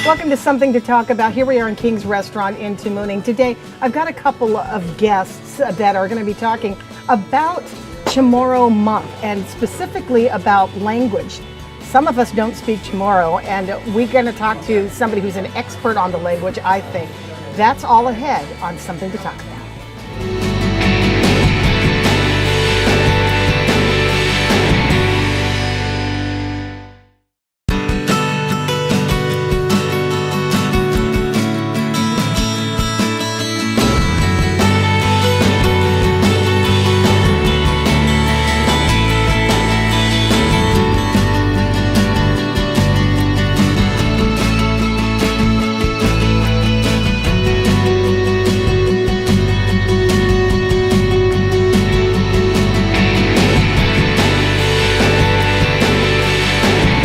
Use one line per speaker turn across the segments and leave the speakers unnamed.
Welcome to Something to Talk About. Here we are in King's Restaurant in Tamuning. Today, I've got a couple of guests that are going to be talking about Chamorro month and specifically about language. Some of us don't speak Chamorro, and we're going to talk to somebody who's an expert on the language, I think. That's all ahead on Something to Talk About.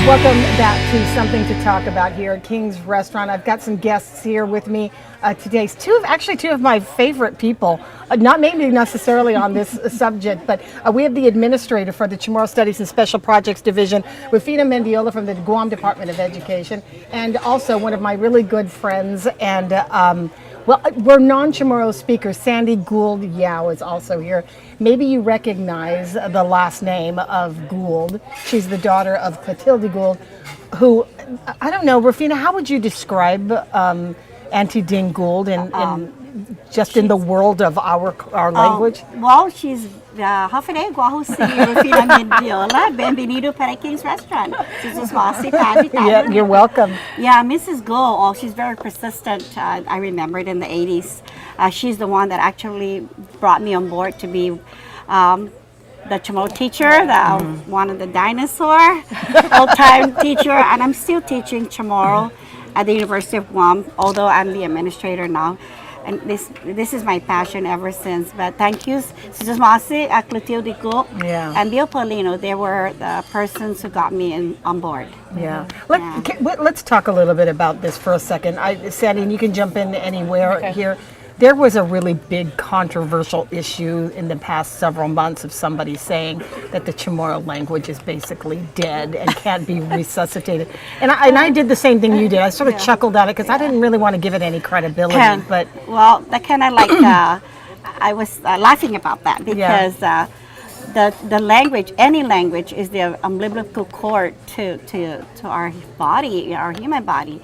Welcome back to Something to Talk About here at King's Restaurant. I've got some guests here with me today. Two of my favorite people, not maybe necessarily on this subject, but we have the administrator for the Chamorro Studies and Special Projects Division, Rufina Mendiola from the Guam Department of Education, and also one of my really good friends and well, we're non-Chamorro speakers. Sandy Gould Yao is also here. Maybe you recognize the last name of Gould. She's the daughter of Clotilde Gould, who, I don't know, Rufina, how would you describe Auntie Ding Gould in the world of our language?
Well, she's Hafide Guahusi Rufina Mendiola. Bienvenido para King's Restaurant.
Yeah, you're welcome.
Yeah, Mrs. Gould, she's very persistent. I remember it in the 80s. She's the one that actually brought me on board to be the Chamorro teacher, one of the dinosaur, old-time teacher, and I'm still teaching Chamorro at the University of Guam, although I'm the administrator now. And this is my passion ever since. But thank you, Sister Masi, Clotilde Gould, and Bill Paulino. They were the persons who got me on board.
Yeah. Let's talk a little bit about this for a second. Sandy, and you can jump in anywhere here. There was a really big controversial issue in the past several months of somebody saying that the Chamorro language is basically dead and can't be resuscitated. And I did the same thing you did. I sort of chuckled at it because I didn't really want to give it any credibility. But
well, that kind of like I was laughing about that because the language, any language, is the umbilical cord to our body, our human body,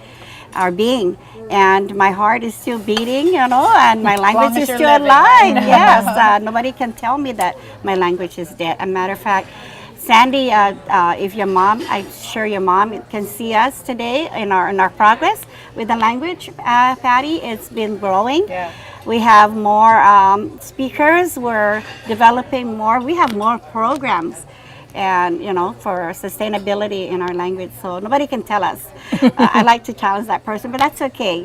our being. And my heart is still beating, and my language is still alive. Yes, nobody can tell me that my language is dead. As a matter of fact, Sandy, if your mom, I'm sure your mom can see us today in our progress with the language, Patty. It's been growing. Yeah. We have more speakers. We're developing more. We have more programs. And for sustainability in our language, so nobody can tell us. I like to challenge that person, but that's okay.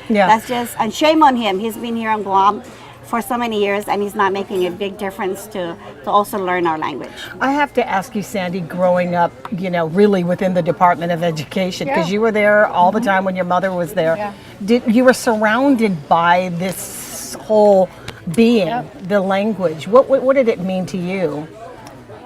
That's just, and shame on him. He's been here in Guam for so many years, and he's not making a big difference to also learn our language.
I have to ask you, Sandy, growing up, really within the Department of Education, because you were there all the time when your mother was there. You were surrounded by this whole being, the language. What did it mean to you?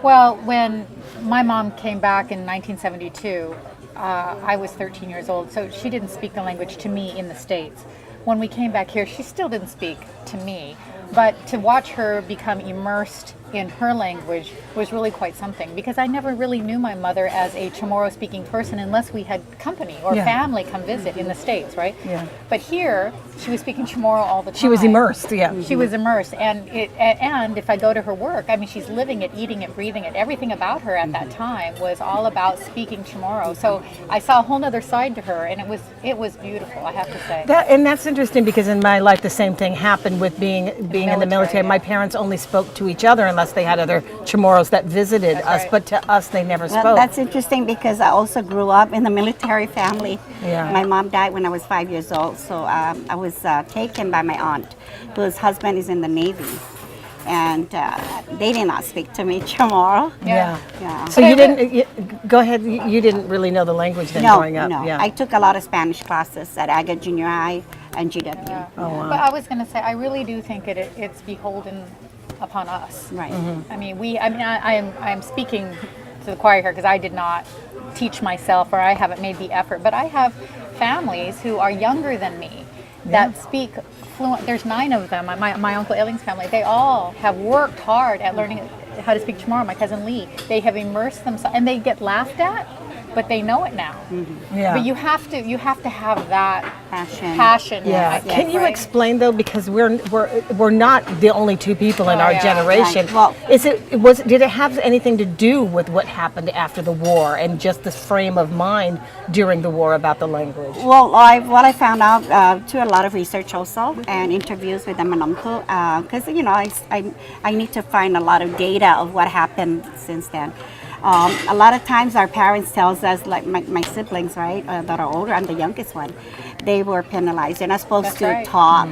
Well, when my mom came back in 1972, I was 13 years old, so she didn't speak the language to me in the States. When we came back here, she still didn't speak to me, but to watch her become immersed in her language was really quite something, because I never really knew my mother as a Chamorro speaking person unless we had company or family come visit in the States, right? Yeah. But here, she was speaking Chamorro all the time.
She was immersed,
She was immersed, and if I go to her work, I mean, she's living it, eating it, breathing it. Everything about her at that time was all about speaking Chamorro. So I saw a whole other side to her, and it was beautiful, I have to say.
That's interesting, because in my life, the same thing happened with being in the military. My parents only spoke to each other unless they had other Chamorros that visited us, but to us, they never spoke.
That's interesting, because I also grew up in the military family. Yeah. My mom died when I was 5 years old, so I was taken by my aunt, whose husband is in the Navy. And they did not speak to me Chamorro.
Yeah. So you didn't, go ahead, you didn't really know the language then growing up?
No, I took a lot of Spanish classes at Aga Junior High and GW.
Yeah. Oh, wow. But I was going to say, I really do think it's beholden upon us.
Right.
I mean, I am speaking to the choir here because I did not teach myself, or I haven't made the effort, but I have families who are younger than me that speak fluent. There's 9 of them. My Uncle Elling's family, they all have worked hard at learning how to speak Chamorro. My cousin Lee, they have immersed themselves, and they get laughed at, but they know it now.
Yeah.
But you have to have that
Passion.
Yeah.
I think,
Can you
right?
explain though, because we're not the only 2 people in
Oh,
our
yeah.
generation.
Right. Well-
Did it have anything to do with what happened after the war and just this frame of mind during the war about the language?
Well, I found out to a lot of research also and interviews with the Manamco, because I need to find a lot of data of what happened since then. A lot of times our parents tells us, like my siblings, right, that are older, I'm the youngest one, they were penalized. They're not supposed
That's
to
right.
talk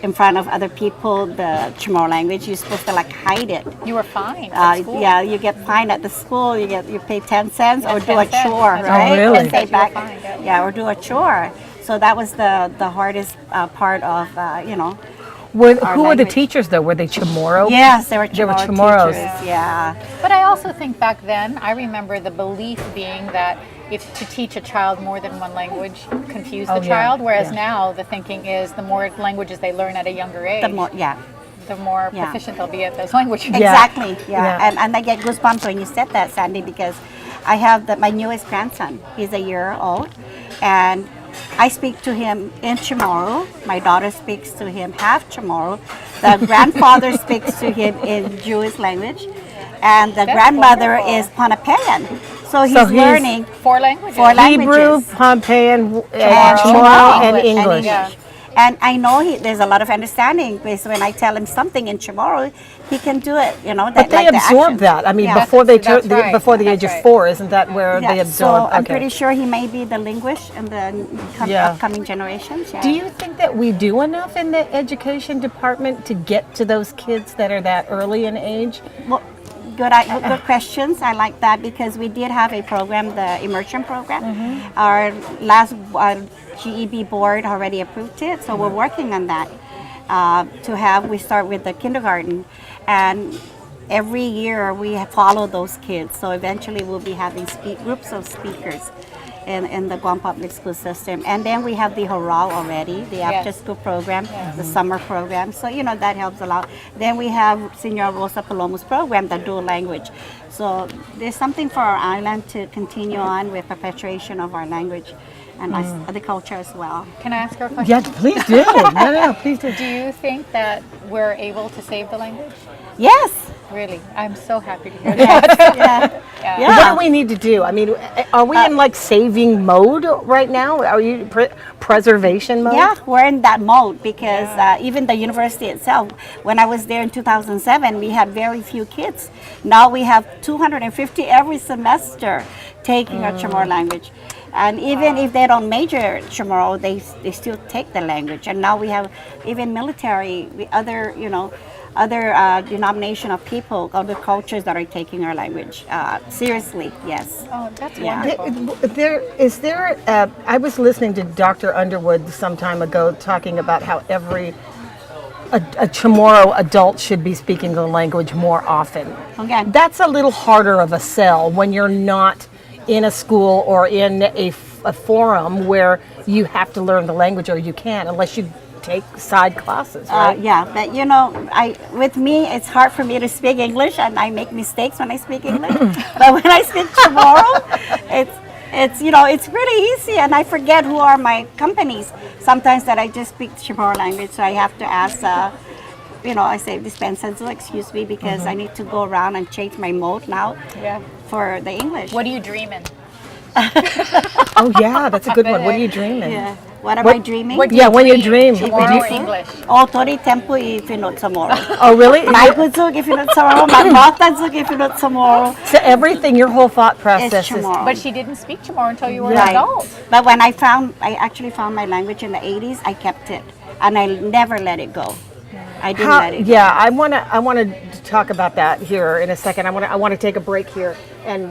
in front of other people the Chamorro language. You're supposed to like hide it.
You were fine at school.
Yeah, you get fined at the school. You pay 10 cents or
Yeah,
do a
10 cents.
chore,
That's
right?
right. Oh, really?
And pay
10 cents you were
back.
fined,
Yeah, or do a chore. So that was the hardest part of
Who were the
language.
teachers though? Were they Chamorro?
Yes, they were
They were
Chamorro
Chamorros.
teachers. Yeah.
But I also think back then, I remember the belief being that if to teach a child more than one language confuse the
yeah,
child, whereas
yeah.
now the thinking is the more languages they learn at a younger age,
The more, yeah.
the more
Yeah.
proficient they'll be at those languages.
Yeah.
Exactly. Yeah.
Yeah.
And I get goosebumps when you said that, Sandy, because I have my newest grandson. He's a year old, and I speak to him in Chamorro. My daughter speaks to him half Chamorro. The grandfather speaks to him in Jewish language, and the
That's
grandmother
wonderful.
is Pohnpeian. So he's
he's-
learning
4 languages.
Four
Hebrew,
languages.
Pompeian,
And
Chamorro, and
English.
English.
Yeah.
And I know there's a lot of understanding because when I tell him something in Chamorro, he can do it.
But they absorb that. I mean,
Yeah.
before they
That's
turn,
right.
before the
That's
age of
right.
4, isn't that where they
Yeah,
absorb?
so I'm
okay.
pretty sure he may be the linguist in the
Yeah.
upcoming generations. Yeah.
Do you think that we do enough in the education department to get to those kids that are that early in age?
Well, good questions. I like that because we did have a program, the immersion program. Our last GEB board already approved it, so we're working on that. We start with the kindergarten, and every year we follow those kids. So eventually we'll be having groups of speakers in the Guam Public School system. And then we have the Horal already, the
Yes.
after school program, the summer program. So, that helps a lot. Then we have Senor Rosa Palomo's program, the dual language. So there's something for our island to continue on with perpetuation of our language and the culture as well.
Can I ask her a question?
Yeah, please do. No, please do.
Do you think that we're able to save the language?
Yes.
Really? I'm so happy to hear that.
Yeah.
What do we need to do? I mean, are we in like saving mode right now? Are you preservation mode?
Yeah, we're in that mode because even the university itself, when I was there in 2007, we had very few kids. Now we have 250 every semester taking our Chamorro language. And even if they don't major Chamorro, they still take the language. And now we have even military, other denomination of people, other cultures that are taking our language seriously. Yes.
Oh, that's
Yeah.
wonderful.
I was listening to Dr. Underwood some time ago talking about how a Chamorro adult should be speaking the language more often.
Okay.
That's a little harder of a sell when you're not in a school or in a forum where you have to learn the language, or you can't unless you take side classes, right?
Yeah, but with me, it's hard for me to speak English, and I make mistakes when I speak English. But when I speak Chamorro, it's pretty easy, and I forget who are my companies. Sometimes that I just speak Chamorro language, so I have to ask. I say dispensazo, excuse me, because I need to go around and change my mode now
Yeah.
for the English.
What do you dream in?
Oh yeah, that's a good one. What are you dreaming?
Yeah. What am I dreaming?
What do
Yeah, when you dream.
Chamorro or English?
Oh, tori tempo I finot Chamorro.
Oh really?
Maikutsug if finot Chamorro, magmatansug if finot Chamorro.
So everything, your whole thought process
It's
is.
Chamorro.
But she didn't speak Chamorro until you were
Right.
an adult.
But when I actually found my language in the 80s, I kept it. And I never let it go. I didn't let it go.
Yeah, I want to talk about that here in a second. I want to take a break here, and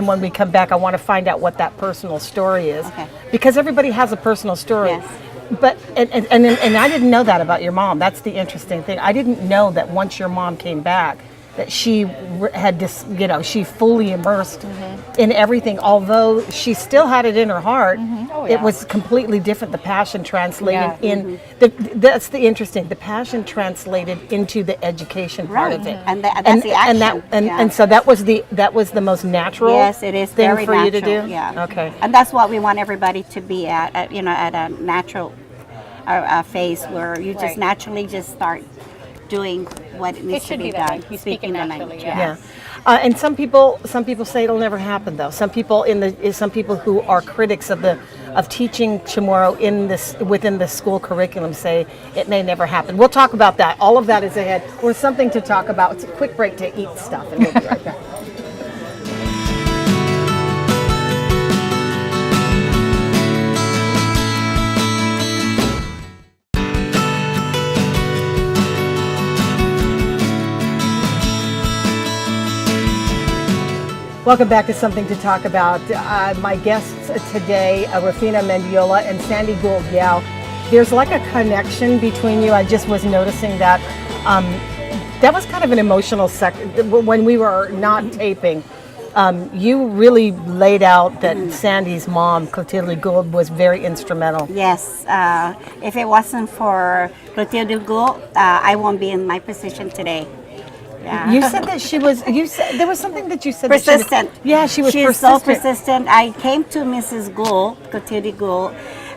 when we come back, I want to find out what that personal story is,
Okay.
because everybody has a personal story.
Yes.
But and I didn't know that about your mom. That's the interesting thing. I didn't know that once your mom came back, that she had this, she fully immersed in everything. Although she still had it in her heart,
Oh,
it
yeah.
was completely different. The passion translated
Yeah.
in. That's the interesting. The passion translated into the education part
Right.
of it.
And that's the action. Yeah.
And so that was the most natural.
Yes, it is
thing
very
for
natural.
you to do.
Yeah.
Okay.
And that's what we want everybody to be at at a natural phase where you just
Right.
naturally just start doing what it needs to
should
be
be that
done.
way. You speak it
the
naturally,
language.
yeah.
Yeah. And some people say it'll never happen though. Some people who are critics of teaching Chamorro within the school curriculum say it may never happen. We'll talk about that. All of that is ahead. We're something to talk about. It's a quick break to eat stuff, and we'll be right back. Welcome back to Something to Talk About. My guests today, Rufina Mendiola and Sandy Gould Yao. There's like a connection between you. I just was noticing that. That was kind of an emotional when we were not taping. You really laid out that Sandy's mom, Clotilde Gould, was very instrumental.
Yes. If it wasn't for Clotilde Gould, I won't be in my position today. Yeah.
You said that she was. You said there was something that you said.
Persistent.
She was
She's
persistent.
so persistent. I came to Mrs. Gould, Clotilde Gould,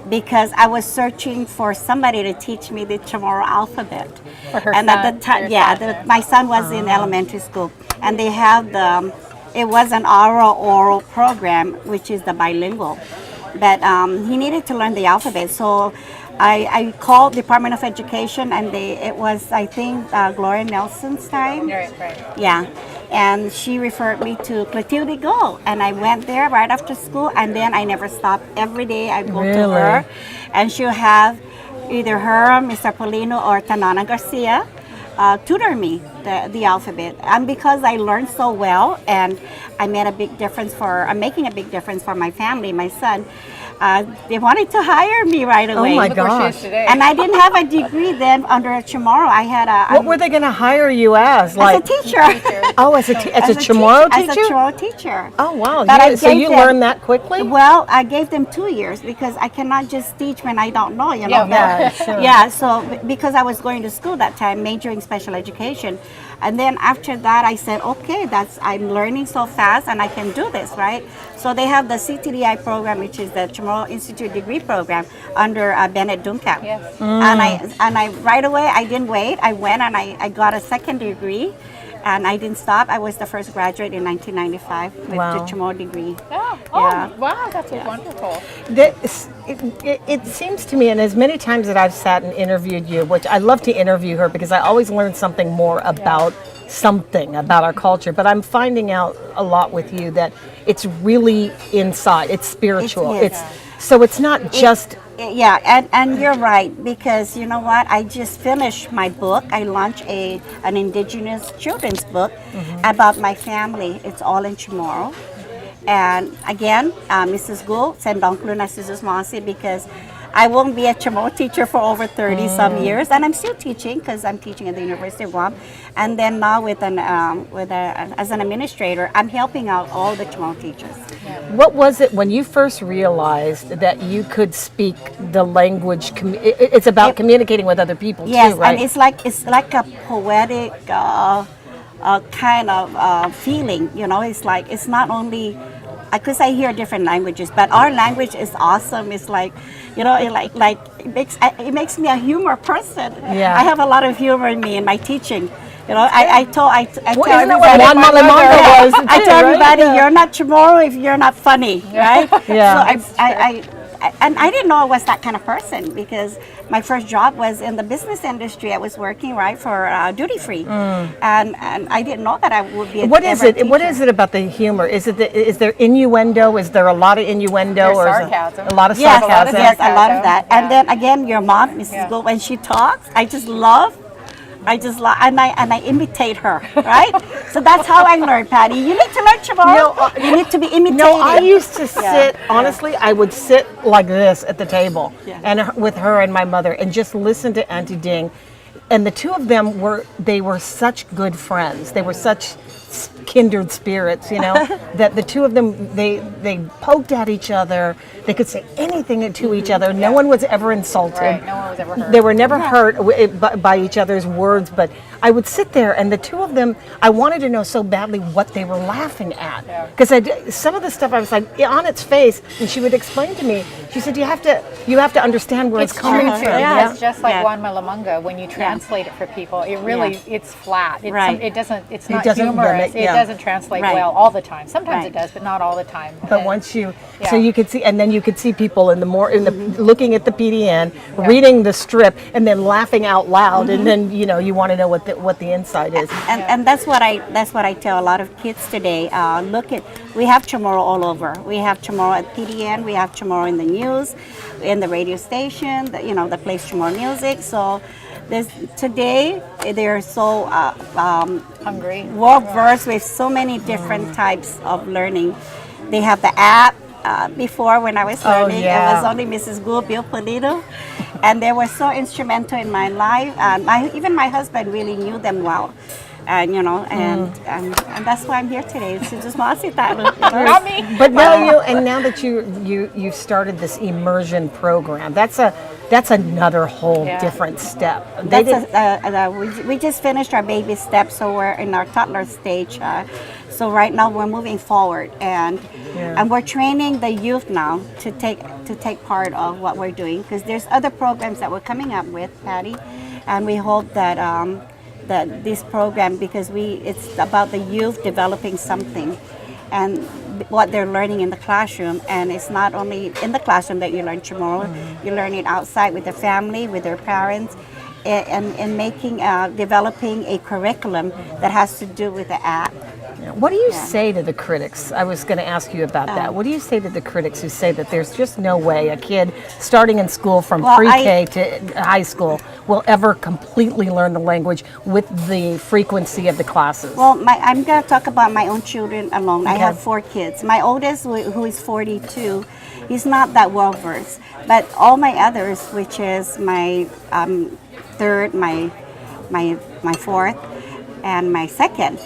because I was searching for somebody to teach me the Chamorro alphabet.
For her
and
son,
at the
for
time,
your
yeah,
son.
my son was in elementary school, and they have it was an oral program, which is the bilingual. But he needed to learn the alphabet, so I called Department of Education, and it was, I think, Gloria Nelson's time.
Right.
Yeah, and she referred me to Clotilde Gould, and I went there right after school, and then I never stopped. Every day I go to
Really?
her, and she'll have either her, Mr. Polino, or Tanana Garcia tutor me the alphabet. And because I learned so well, and I'm making a big difference for my family, my son, they wanted to hire me right away.
my
Look where she
gosh.
is today.
And I didn't have a degree then under Chamorro. I had
What were they going to hire you as?
as a teacher.
Oh, as a Chamorro teacher?
As a Chamorro teacher.
Oh wow!
But I
So
gave
you
them-
learned that quickly?
Well, I gave them 2 years because I cannot just teach when I don't know, you know.
Yeah, sure.
Yeah, so because I was going to school that time, majoring special education. And then after that, I said, okay, I'm learning so fast and I can do this, right? So they have the CTDI program, which is the Chamorro Institute Degree Program under Bennett Duncap.
Yes.
And I right away, I didn't wait. I went and I got a second degree. And I didn't stop. I was the first graduate in 1995 with
Wow.
the Chamorro degree.
Oh,
Yeah.
wow, that's wonderful.
It seems to me, and as many times that I've sat and interviewed you, which I love to interview her because I always learn something more about something about our culture, but I'm finding out a lot with you that it's really inside. It's spiritual.
It is.
So it's not just.
Yeah, and you're right, because you know what? I just finished my book. I launched an indigenous children's book about my family. It's all in Chamorro. And again, Mrs. Gould, Sendong Kluna Sizus Masi, because I won't be a Chamorro teacher for over 30 some years, and I'm still teaching because I'm teaching at the University of Guam. And then now as an administrator, I'm helping out all the Chamorro teachers.
What was it when you first realized that you could speak the language? It's about communicating with other people
Yes,
too, right?
and it's like a poetic kind of feeling. You know, it's not only because I hear different languages, but our language is awesome. It's like, you know, it makes me a humor person.
Yeah.
I have a lot of humor in me in my teaching. You know, I tell
Isn't that
everybody.
what Juan Malamonga was?
I
too,
tell
right?
everybody,
Yeah.
you're not Chamorro if you're not funny, right?
Yeah.
So I didn't know I was that kind of person because my first job was in the business industry. I was working for duty free, and I didn't know that I would be.
What is
ever a
it? What
teacher.
is it about the humor? Is there innuendo? Is there a lot of innuendo,
There's
or is
sarcasm.
it a lot of
Yes,
sarcasm?
yes, a lot of
sarcasm,
that.
yeah.
And then again, your mom, Mrs. Gould, when she talks, I just love, and I imitate her, right? So that's how I learned, Patty. You need to learn Chamorro. You need to be imitated.
No, I used to sit, honestly, I would sit like this at the table and with her and my mother and just listen to Auntie Ding. And the two of them were such good friends. They were such kindred spirits, you know, that the two of them, they poked at each other. They could say anything to each other. No one was ever insulted.
Right, no one was ever hurt.
They were never hurt by each other's words, but I would sit there and the two of them, I wanted to know so badly what they were laughing at. Because some of the stuff I was like, on its face, and she would explain to me, she said, you have to understand where it's coming
true,
from.
too.
Yeah.
It's just like
Yeah.
Juan Malamunga. When you translate it for people, it really it's flat. It's
Right.
It's not
doesn't
humorous.
mimic, yeah.
It doesn't translate
Right.
well all the time. Sometimes
Right.
it does, but not all the time.
But
And-
once you,
Yeah.
so you could see, and then you could see people looking at the PDN, reading the strip, and then laughing out loud, and then you want to know what the inside is.
And that's what I tell a lot of kids today. We have Chamorro all over. We have Chamorro at PDN. We have Chamorro in the news, in the radio station. That plays Chamorro music. So today they're so
hungry.
well versed with so many different types of learning. They have the app. Before, when I was learning,
yeah.
it was only Mrs. Gould, Bill Polito, and they were so instrumental in my life. Even my husband really knew them well, and and that's why I'm here today. To just
Not me.
But now that you started this immersion program, that's another whole
Yeah.
different step.
We just finished our baby steps, so we're in our toddler stage. So right now we're moving forward, and we're training the youth now to take part of what we're doing, because there's other programs that we're coming up with, Patty, and we hope that that this program, because it's about the youth developing something and what they're learning in the classroom, and it's not only in the classroom that you learn Chamorro, you learn it outside with the family, with their parents, and making developing a curriculum that has to do with the app.
What do you say to the critics? I was going to ask you about that. What do you say to the critics who say that there's just no way a kid starting in school from pre-K to high school will ever completely learn the language with the frequency of the classes?
Well, I'm going to talk about my own children alone. I
Okay.
have 4 kids. My oldest, who is 42, he's not that well versed. But all my others, which is my third, my fourth, and my second,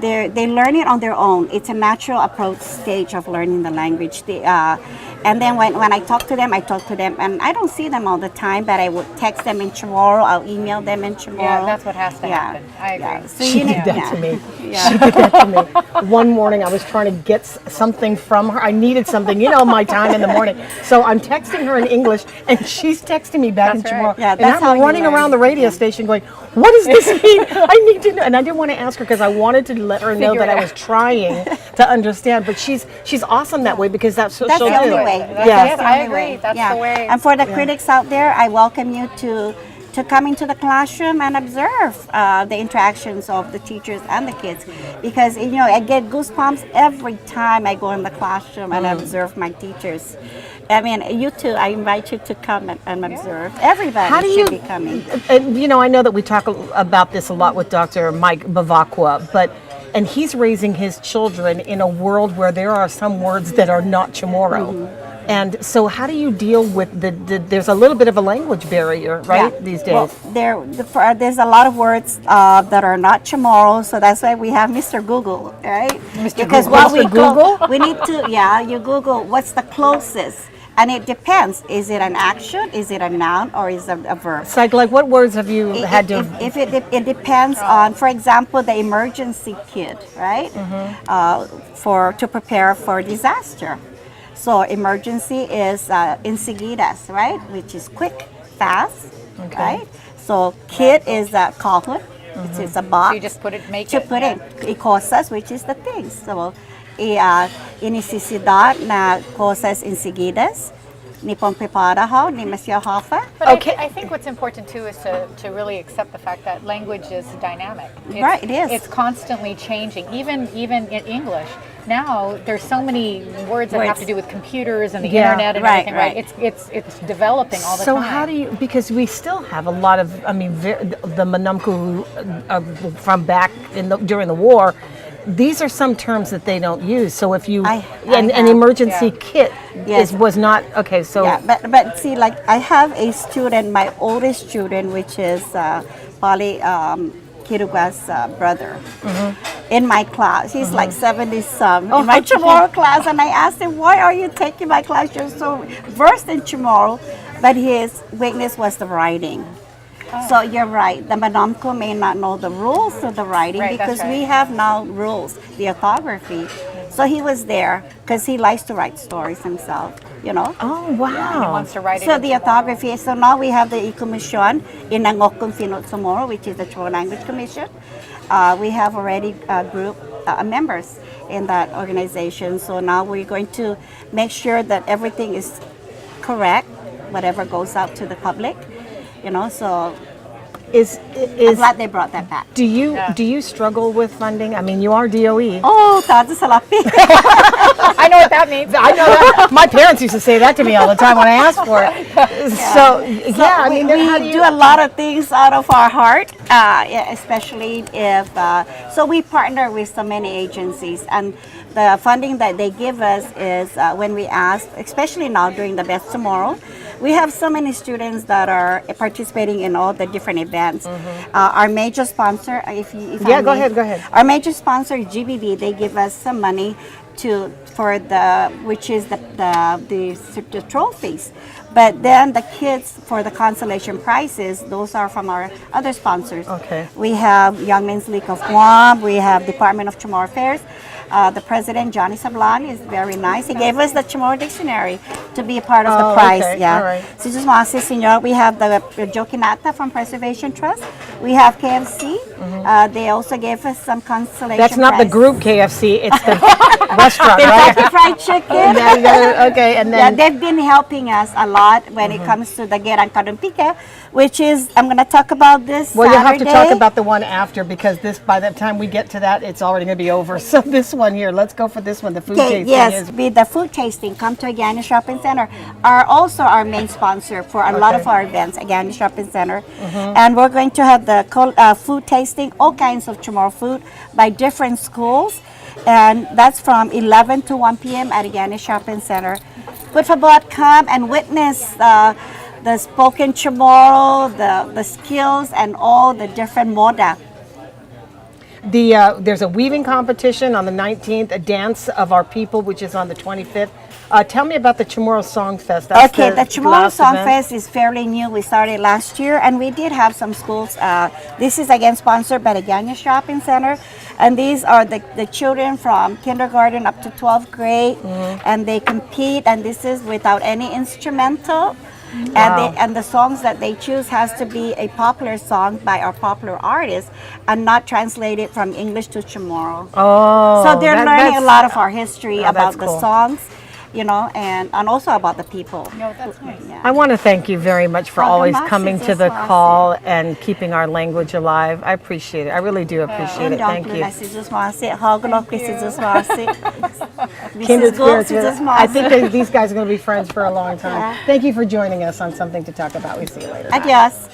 they learn it on their own. It's a natural approach stage of learning the language. And then when I talk to them, and I don't see them all the time, but I would text them in Chamorro, I'll email them in Chamorro.
Yeah, that's what has to happen. I agree.
Yeah. So
She
you
did
know,
that to me. She did that to me. One morning I was trying to get something from her. I needed something, my time in the morning. So I'm texting her in English, and she's texting me back
That's
in
right.
Chamorro.
Yeah,
and
that's how
I'm
you
running
learn.
around the radio station going, what does this mean? I need to know. And I didn't want to ask her because I wanted to let her know
Figure
that
it
I was trying to understand. But she's awesome that way, because that's what
That's
she'll
the
do.
only way.
Yeah.
the
I
only
agree.
way.
That's the way.
And for the critics out there, I welcome you to come into the classroom and observe the interactions of the teachers and the kids, because I get goosebumps every time I go in the classroom and observe my teachers. I mean, you too. I invite you to come and observe. Everybody
How do
should
you,
be coming.
and I know that we talk about this a lot with Dr. Mike Bavacqua, and he's raising his children in a world where there are some words that are not Chamorro. And so how do you deal with there's a little bit of a language barrier, right, these days?
Well, there's a lot of words that are not Chamorro, so that's why we have Mr. Google, right? Because
Google.
what we
Mr. Google?
we need to, you Google what's the closest, and it depends. Is it an action? Is it a noun? Or is it a verb?
It's like what words have you had to?
If it depends on, for example, the emergency kit, right? To prepare for disaster. So emergency is enseguidas, right? Which is quick, fast, right? So kit is kahun. It's a box.
So you just put it, make
to
it.
put in. Y cosas, which is the things. So necesidad na cosas enseguidas. Ni pong prepara ho, ni Monsieur Hoffa.
But
Okay.
I think what's important too is to really accept the fact that language is dynamic.
Right, it is.
It's constantly changing. Even in English, now there's so many words that have to do with computers and the
Yeah,
internet and
right,
everything.
right.
It's developing all the
So
time.
how do you? Because we still have a lot of. I mean, the Manumku from back during the war. These are some terms that they don't use. So if you an
have,
emergency kit
Yes.
was not okay. So
Yeah, but see, like I have a student, my oldest student, which is probably Kiruga's brother in my class. He's like 70-some
Oh,
in my
okay.
Chamorro class. And I asked him, why are you taking my class? You're so versed in Chamorro. But his weakness was the writing. So you're right. The Manomko may not know the rules of the writing
Right, that's
because
right.
we have now rules, the orthography. So he was there because he likes to write stories himself, you know.
Oh, wow.
Wants to write it
So
in
the
Chamorro.
orthography, so now we have the Ikumusyon in Angokon Finot Chamorro, which is the Chamorro Language Commission. We have already group members in that organization. So now we're going to make sure that everything is correct, whatever goes out to the public, you know. So I'm glad they brought that back.
do you struggle with funding? I mean, you are DOE.
Oh, Taza Salapi.
I know what that means.
I know that. My parents used to say that to me all the time when I asked for it. So, yeah, I mean, how do
we
you
do a lot of things out of our heart, yeah, especially if, so we partner with so many agencies, and the funding that they give us is when we ask, especially now during the Best Tomorrow, we have so many students that are participating in all the different events. Our major sponsor, if
Yeah,
I
go
may,
ahead, go ahead.
Our major sponsor, GBB, they give us some money for the, which is the trophies. But then the kids for the consolation prizes, those are from our other sponsors.
Okay.
We have Young Men's League of Guam. We have Department of Chamorro Affairs. The president, Johnny Sablan, is very nice. He gave us the Chamorro dictionary to be a part of the prize.
okay.
Yeah.
All right.
So just want to say, Senor, we have the Jokinata from Preservation Trust. We have KFC. They also gave us some consolation
That's not the
prize.
group KFC, it's the restaurant,
Kentucky
right?
Fried Chicken.
Okay, and
Yeah,
then
they've been helping us a lot when it comes to the Gerang Karumpike, which is, I'm going to talk about this
well, you'll have to talk
Saturday.
about the one after because this, by the time we get to that, it's already going to be over. So this one here, let's go for this one. The food
Okay,
tasting
yes,
is.
be the food tasting. Come to Agani Shopping Center. Are also our main sponsor for a lot of our events, Agani Shopping Center. And we're going to have the food tasting, all kinds of Chamorro food by different schools. And that's from 11 to 1 p.m. at Agani Shopping Center. Good for both, come and witness the spoken Chamorro, the skills, and all the different moda.
There's a weaving competition on the 19th, a dance of our people, which is on the 25th. Tell me about the Chamorro Song Fest. That's
Okay, the Chamorro
last
Song
event.
Fest is fairly new. We started last year, and we did have some schools. This is again sponsored by the Ganya Shopping Center, and these are the children from kindergarten up to 12th grade, and they compete. And this is without any instrumental. And the songs that they choose has to be a popular song by our popular artist, and not translated from English to Chamorro.
Oh,
So they're learning a
that's-
lot of our history
Oh,
about
that's
the
cool.
songs, you know, and also about the people.
No, that's nice.
I want to thank you very much for always
Hagamasi
coming to the
Zeswasi.
call and keeping our language alive. I appreciate it. I really do appreciate it. Thank you. Kindred spirits. I think these guys are going to be friends for a long time.
Yeah.
Thank you for joining us on Something to Talk About. We see you later. Bye.
Adios.